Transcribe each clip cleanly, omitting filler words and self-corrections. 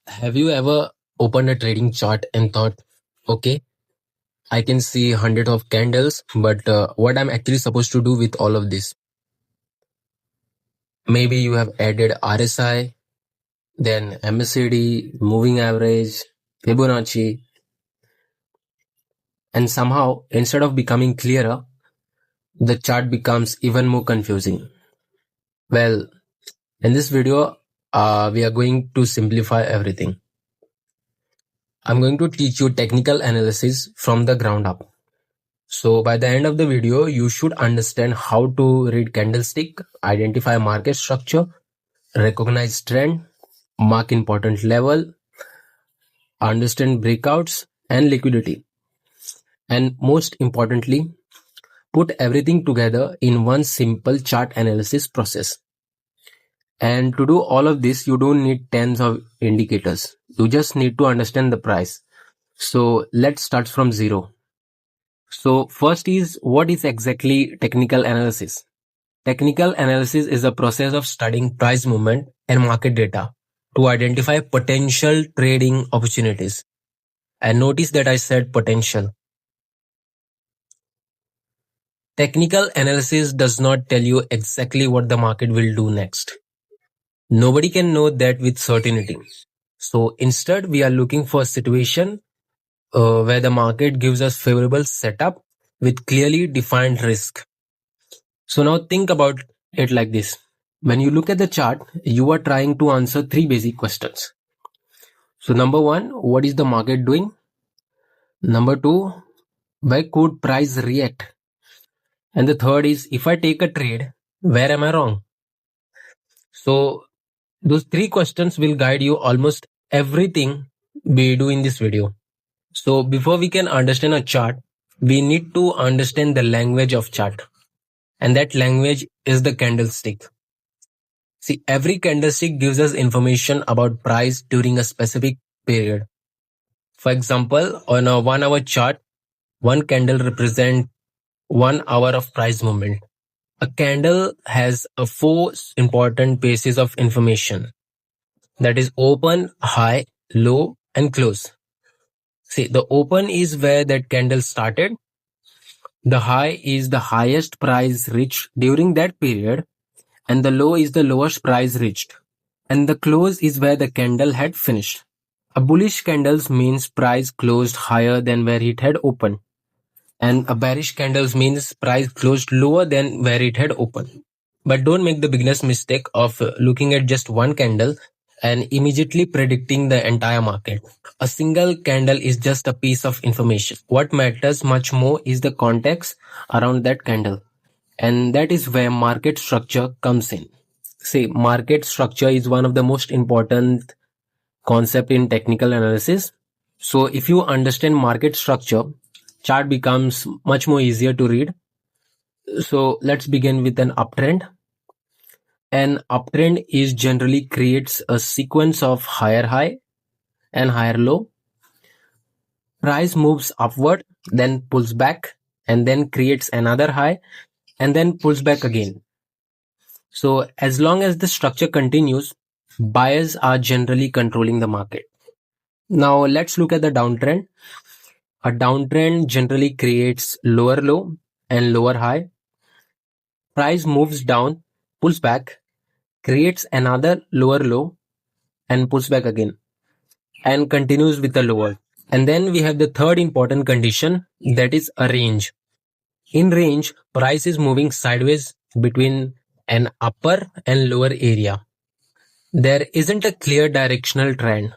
Have you ever opened a trading chart and thought, okay, I can see hundreds of candles, but what I'm actually supposed to do with all of this? Maybe you have added RSI, then MACD, moving average, Fibonacci, and somehow instead of becoming clearer, the chart becomes even more confusing. Well, in this video, we are going to simplify everything. I'm going to teach you technical analysis from the ground up. So by the end of the video, you should understand how to read candlestick, identify market structure, recognize trend, mark important level, understand breakouts and liquidity. And most importantly, put everything together in one simple chart analysis process. And to do all of this, you don't need tens of indicators. You just need to understand the price. So let's start from zero. So first is, what is exactly technical analysis? Technical analysis is a process of studying price movement and market data to identify potential trading opportunities. And notice that I said potential. Technical analysis does not tell you exactly what the market will do next. Nobody can know that with certainty. So instead, we are looking for a situation where the market gives us favorable setup with clearly defined risk. So now think about it like this. When you look at the chart, you are trying to answer three basic questions. So number one, what is the market doing? Number two, why could price react? And the third is, if I take a trade, where am I wrong? So those three questions will guide you almost everything we do in this video. So before we can understand a chart, we need to understand the language of chart. And that language is the candlestick. See, every candlestick gives us information about price during a specific period. For example, on a 1 hour chart, one candle represents 1 hour of price movement. A candle has four important pieces of information, that is open, high, low, and close. See, the open is where that candle started. The high is the highest price reached during that period, and the low is the lowest price reached. And the close is where the candle had finished. A bullish candle means price closed higher than where it had opened. And a bearish candle means price closed lower than where it had opened. But don't make the beginner's mistake of looking at just one candle and immediately predicting the entire market. A single candle is just a piece of information. What matters much more is the context around that candle. And that is where market structure comes in. See, market structure is one of the most important concept in technical analysis. So if you understand market structure, chart becomes much more easier to read. So let's begin with an uptrend. An uptrend is generally creates a sequence of higher high and higher low. Price moves upward, then pulls back, and then creates another high, and then pulls back again. So as long as the structure continues, buyers are generally controlling the market. Now let's look at the downtrend. A downtrend generally creates lower low and lower high. Price moves down, pulls back, creates another lower low, and pulls back again, and continues with the lower. And then we have the third important condition, that is a range. In range, price is moving sideways between an upper and lower area. There isn't a clear directional trend.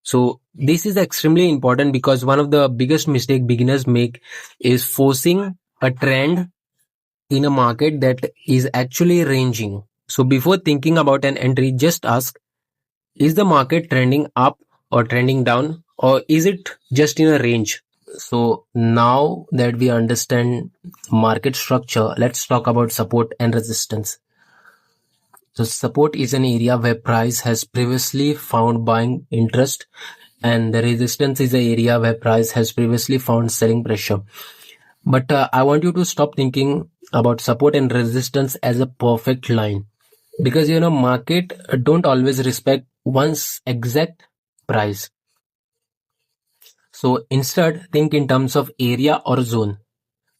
So this is extremely important because one of the biggest mistake beginners make is forcing a trend in a market that is actually ranging. So before thinking about an entry, just ask, is the market trending up or trending down, or is it just in a range? So now that we understand market structure, let's talk about support and resistance. So support is an area where price has previously found buying interest, and the resistance is an area where price has previously found selling pressure. But I want you to stop thinking about support and resistance as a perfect line, because market don't always respect one's exact price. So instead, think in terms of area or zone.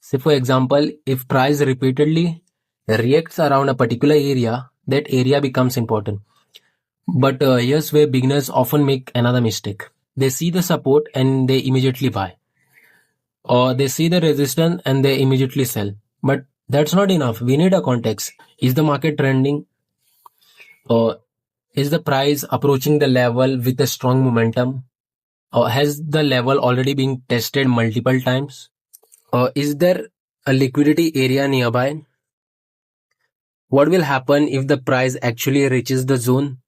Say for example, if price repeatedly reacts around a particular area, that area becomes important. But here's where beginners often make another mistake. They see the support and they immediately buy. Or they see the resistance and they immediately sell. But that's not enough. We need a context. Is the market trending? Or is the price approaching the level with a strong momentum? Or has the level already been tested multiple times? Or is there a liquidity area nearby? What will happen if the price actually reaches the zone?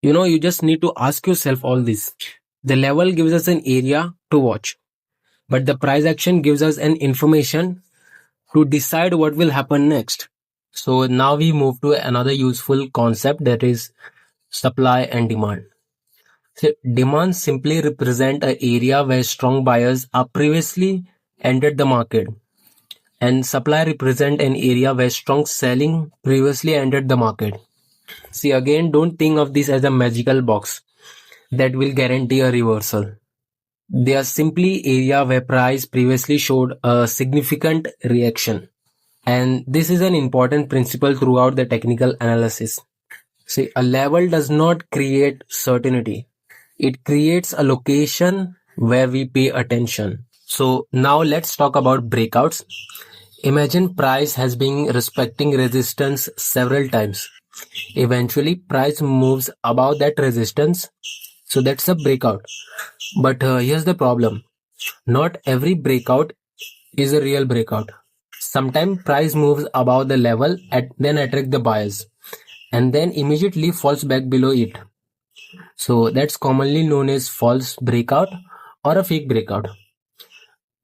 You just need to ask yourself all this. The level gives us an area to watch, but the price action gives us an information to decide what will happen next. So now we move to another useful concept, that is supply and demand. So demand simply represent an area where strong buyers are previously entered the market, and supply represent an area where strong selling previously entered the market. See, again, don't think of this as a magical box that will guarantee a reversal. They are simply area where price previously showed a significant reaction. And this is an important principle throughout the technical analysis. See, a level does not create certainty. It creates a location where we pay attention. So now let's talk about breakouts. Imagine price has been respecting resistance several times. Eventually price moves above that resistance. So that's a breakout. But here's the problem. Not every breakout is a real breakout. Sometimes price moves above the level then attract the buyers and then immediately falls back below it. So that's commonly known as false breakout or a fake breakout.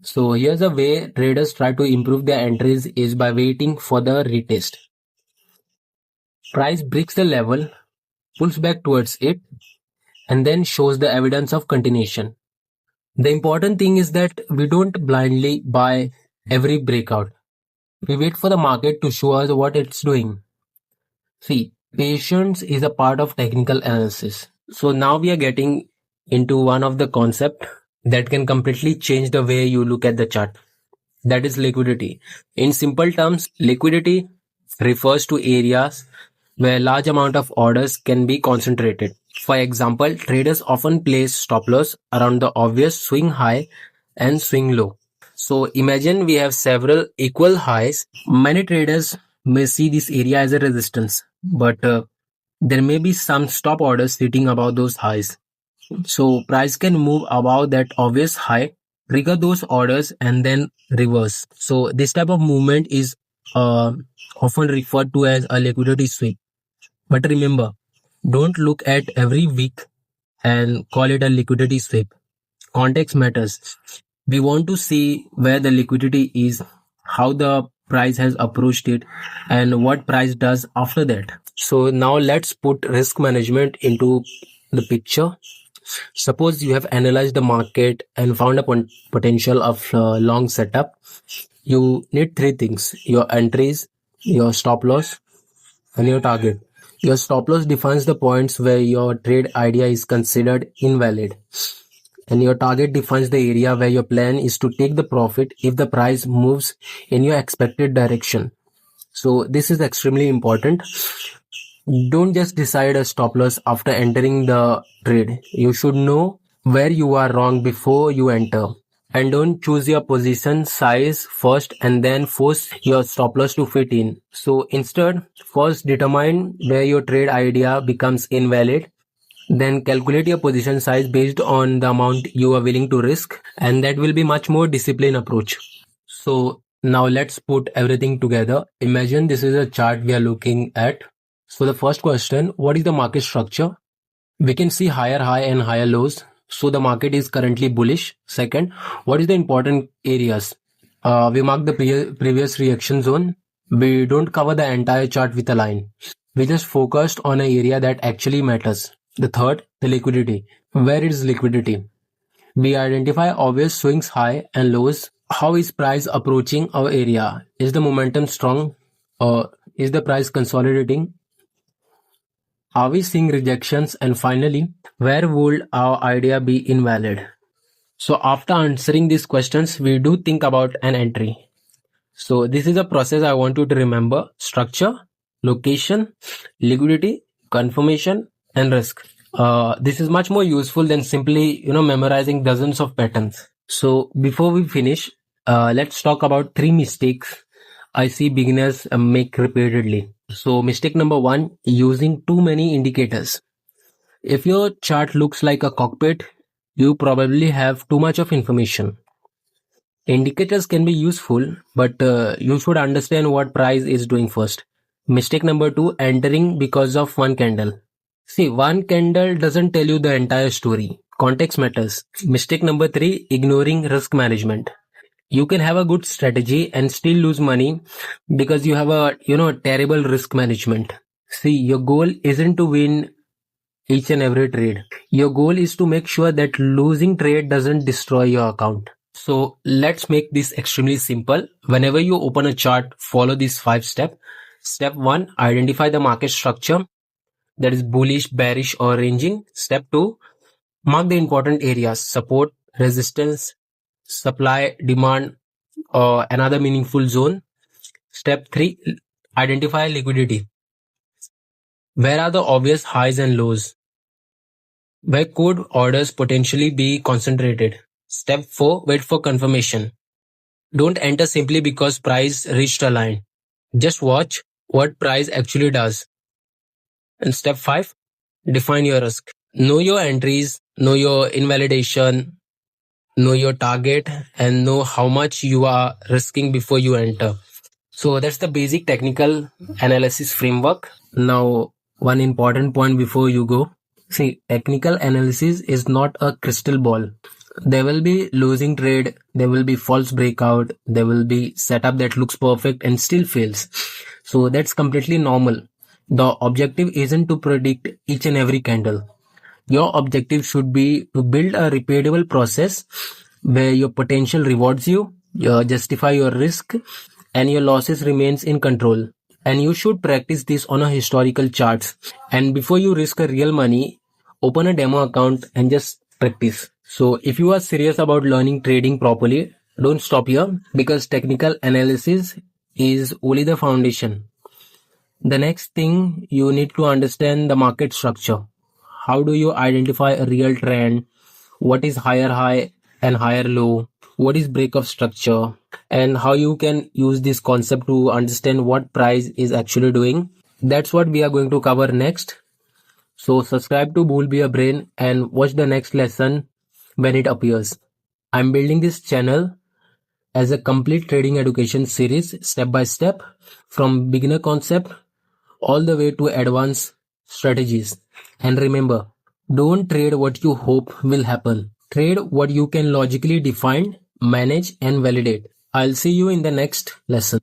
So here's a way traders try to improve their entries is by waiting for the retest. Price breaks the level, pulls back towards it, and then shows the evidence of continuation. The important thing is that we don't blindly buy every breakout. We wait for the market to show us what it's doing. See, patience is a part of technical analysis. So now we are getting into one of the concepts that can completely change the way you look at the chart. That is liquidity. In simple terms, liquidity refers to areas where large amount of orders can be concentrated. For example, traders often place stop loss around the obvious swing high and swing low. So imagine we have several equal highs. Many traders may see this area as a resistance, but there may be some stop orders sitting above those highs. So price can move above that obvious high, trigger those orders, and then reverse. So this type of movement is often referred to as a liquidity sweep. But remember, don't look at every week and call it a liquidity sweep. Context matters. We want to see where the liquidity is, how the price has approached it, and what price does after that. So now let's put risk management into the picture. Suppose you have analyzed the market and found a potential of long setup. You need three things: your entries, your stop loss, and your target. Your stop loss defines the points where your trade idea is considered invalid. And your target defines the area where your plan is to take the profit if the price moves in your expected direction. So this is extremely important. Don't just decide a stop loss after entering the trade. You should know where you are wrong before you enter. And don't choose your position size first and then force your stop loss to fit in. So instead, first determine where your trade idea becomes invalid. Then calculate your position size based on the amount you are willing to risk, and that will be much more disciplined approach. So now let's put everything together. Imagine this is a chart we are looking at. So the first question, what is the market structure? We can see higher high and higher lows. So the market is currently bullish. Second, what is the important areas? We mark the previous reaction zone. We don't cover the entire chart with a line. We just focused on an area that actually matters. The third, the liquidity. Where is liquidity? We identify obvious swings high and lows. How is price approaching our area? Is the momentum strong or is the price consolidating? Are we seeing rejections? And finally, where would our idea be invalid? So after answering these questions, we do think about an entry. So this is a process I want you to remember: structure, location, liquidity, confirmation, and risk. This is much more useful than simply, memorizing dozens of patterns. So before we finish, let's talk about 3 mistakes I see beginners make repeatedly. So mistake number 1, using too many indicators. If your chart looks like a cockpit, you probably have too much of information. Indicators can be useful, but you should understand what price is doing first. Mistake number 2, entering because of one candle. See, one candle doesn't tell you the entire story. Context matters. Mistake number 3, ignoring risk management. You can have a good strategy and still lose money because you have a, terrible risk management. See, your goal isn't to win each and every trade. Your goal is to make sure that losing trade doesn't destroy your account. So let's make this extremely simple. Whenever you open a chart, follow these 5 steps. Step 1, identify the market structure, that is bullish, bearish, or ranging. Step 2, mark the important areas: support, resistance, supply, demand, or another meaningful zone. Step 3, identify liquidity. Where are the obvious highs and lows? Where could orders potentially be concentrated? Step 4, wait for confirmation. Don't enter simply because price reached a line. Just watch what price actually does. And step 5, define your risk. Know your entries, know your invalidation, know your target, and know how much you are risking before you enter. So that's the basic technical analysis framework. Now, one important point before you go. See, technical analysis is not a crystal ball. There will be losing trade, there will be false breakout, there will be setup that looks perfect and still fails. So that's completely normal. The objective isn't to predict each and every candle. Your objective should be to build a repeatable process where your potential rewards you, you justify your risk, and your losses remains in control. And you should practice this on a historical charts. And before you risk a real money, open a demo account and just practice. So if you are serious about learning trading properly, don't stop here, because technical analysis is only the foundation. The next thing, you need to understand the market structure. How do you identify a real trend? What is higher high and higher low? What is breakup structure? And how you can use this concept to understand what price is actually doing. That's what we are going to cover next. So subscribe to Bull Be a Brain and watch the next lesson when it appears. I'm building this channel as a complete trading education series, step by step, from beginner concept all the way to advanced strategies. And remember, don't trade what you hope will happen. Trade what you can logically define, manage, and validate. I'll see you in the next lesson.